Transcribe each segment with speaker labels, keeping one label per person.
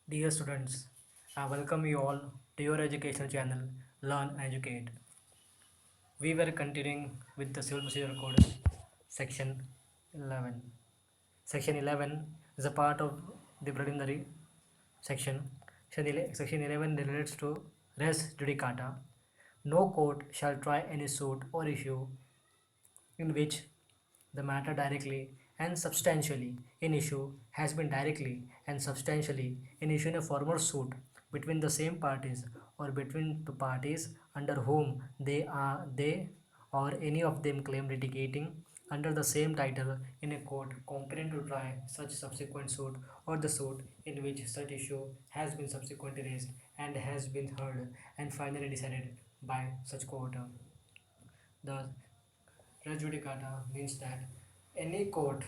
Speaker 1: Dear students, I welcome you all to your educational channel Learn and Educate. We were continuing with the Civil Procedure Code section 11. Section 11 is a part of the preliminary section. Section 11 relates to res judicata. No court shall try any suit or issue in which the matter directly and substantially in issue has been directly and substantially in issue in a formal suit between the same parties or between the parties under whom they or any of them claim litigating under the same title in a court competent to try such subsequent suit or the suit in which such issue has been subsequently raised and has been heard and finally decided by such court. The res judicata means that any court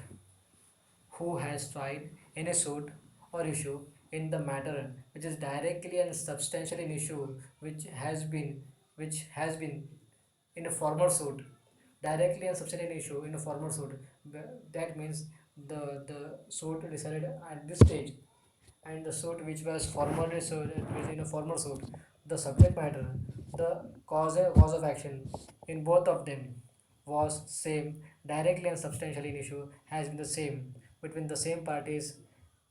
Speaker 1: who has tried any suit or issue in the matter which is directly and substantially an issue which has been in a formal suit, directly and substantially an issue in a formal suit. That means the suit decided at this stage, and the suit which was formally so it was in a formal suit, the subject matter, the cause of action in both of them was same, directly and substantially in issue has been the same between the same parties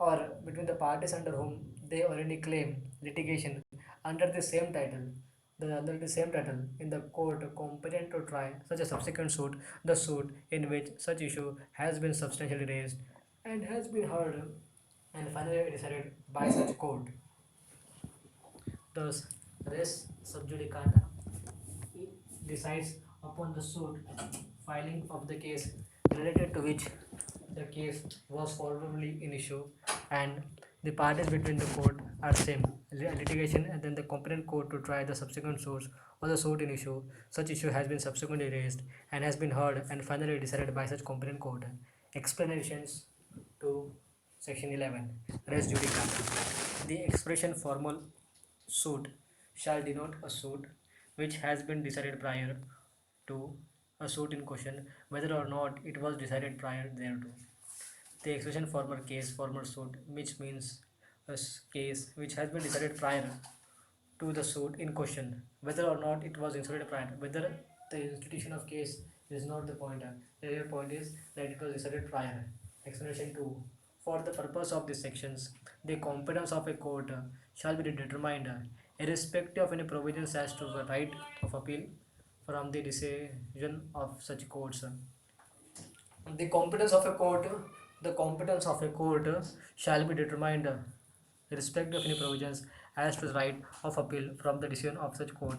Speaker 1: or between the parties under whom they already claim litigation under the same title, under the same title in the court competent to try such a subsequent suit, the suit in which such issue has been substantially raised and has been heard and finally decided by such court. Thus, res sub judicata decides upon the suit filing of the case related to which the case was formerly in issue, and the parties between the court are same litigation, and then the competent court to try the subsequent suits or the suit in issue. Such issue has been subsequently raised and has been heard and finally decided by such competent court. Explanations to section 11 res judicata. The expression formal suit shall denote a suit which has been decided prior to a suit in question, whether or not it was decided prior thereto. The expression former case, former suit, which means a case which has been decided prior to the suit in question, whether or not it was inserted prior, whether the institution of case is not the point. The real point is that it was decided prior. Explanation 2. For the purpose of these sections, the competence of a court shall be determined irrespective of any provisions as to the right of appeal from the decision of such courts. The competence of a court, the competence of a court shall be determined irrespective of any provisions as to the right of appeal from the decision of such court.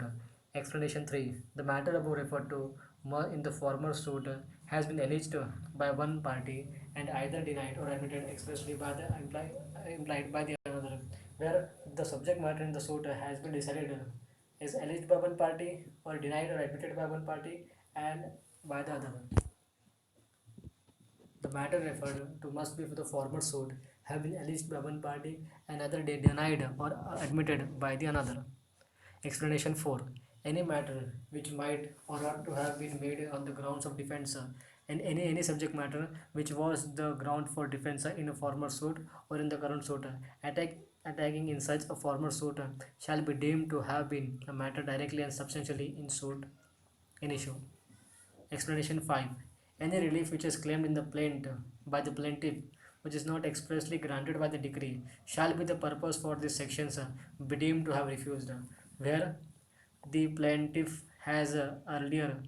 Speaker 1: Explanation 3. The matter above referred to in the former suit has been alleged by one party and either denied or admitted expressly by the implied by the other, where the subject matter in the suit has been decided is alleged by one party or denied or admitted by one party and by the other. The matter referred to must be for the former suit have been alleged by one party and other denied or admitted by the another. Explanation 4. Any matter which might or ought to have been made on the grounds of defense and any subject matter which was the ground for defense in a former suit or in the current suit, attacking in such a former suit shall be deemed to have been a matter directly and substantially in suit in issue. Explanation 5. Any relief which is claimed in the plaint by the plaintiff which is not expressly granted by the decree shall be the purpose for these sections be deemed to have refused, where the plaintiff has earlier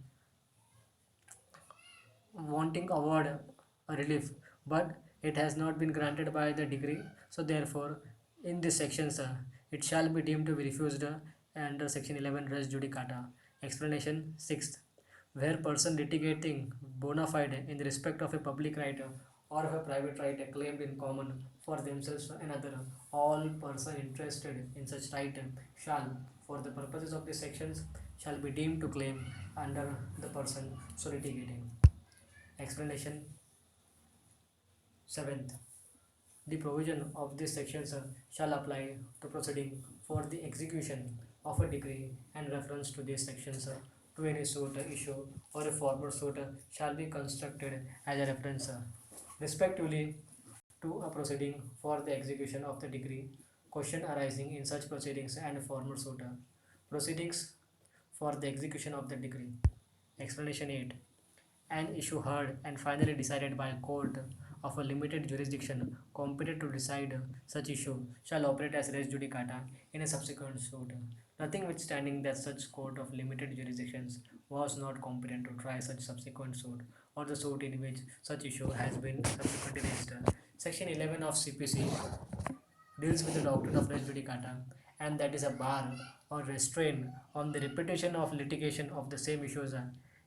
Speaker 1: wanting award a relief but it has not been granted by the decree, so therefore in these sections it shall be deemed to be refused under section 11 res judicata. Explanation 6. Where person litigating bona fide in the respect of a public right or of a private right claimed in common for themselves and another, all person interested in such right shall for the purposes of these sections shall be deemed to claim under the person so litigating. Explanation 7th. The provision of these sections shall apply to proceeding for the execution of a decree, and reference to these sections to any suit issue or a former suit shall be constructed as a reference respectively to a proceeding for the execution of the decree question arising in such proceedings and former suit. Proceedings for the execution of the decree. Explanation 8. An issue heard and finally decided by a court of a limited jurisdiction competent to decide such issue shall operate as res judicata in a subsequent suit. Nothing withstanding that such court of limited jurisdictions was not competent to try such subsequent suit or the suit in which such issue has been subsequently raised. Section 11 of CPC deals with the doctrine of res judicata, and that is a bar or restraint on the repetition of litigation of the same issues.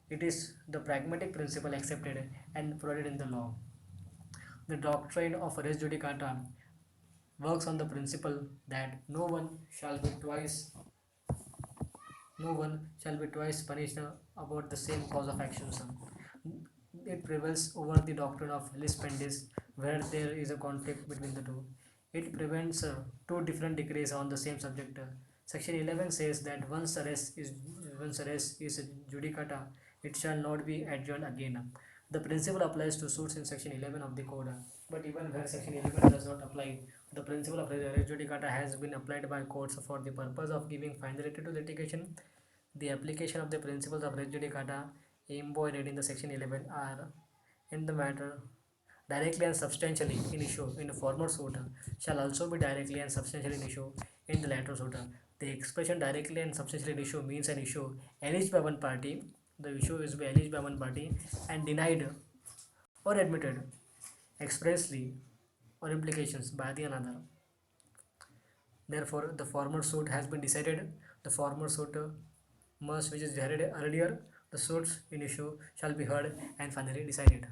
Speaker 1: It is the pragmatic principle accepted and provided in the law. The doctrine of res judicata works on the principle that no one shall be twice punished about the same cause of actions. It prevails over the doctrine of lis pendis, where there is a conflict between the two. It prevents two different decrees on the same subject. Section 11 says that once arrest is judicata, it shall not be adjourned again. The principle applies to suits in Section 11 of the Code, but even where Section 11 does not apply, the principle of res judicata has been applied by courts for the purpose of giving finality to litigation. The application of the principles of res judicata embodied in the Section 11 are in the matter directly and substantially in issue in a former suit shall also be directly and substantially in issue in the latter suit. The expression directly and substantially in issue means an issue alleged by one party. The issue is be alleged by one party and denied or admitted expressly or implications by the another. Therefore, the former suit has been decided. The former suit must, which is decided earlier, the suits in issue shall be heard and finally decided.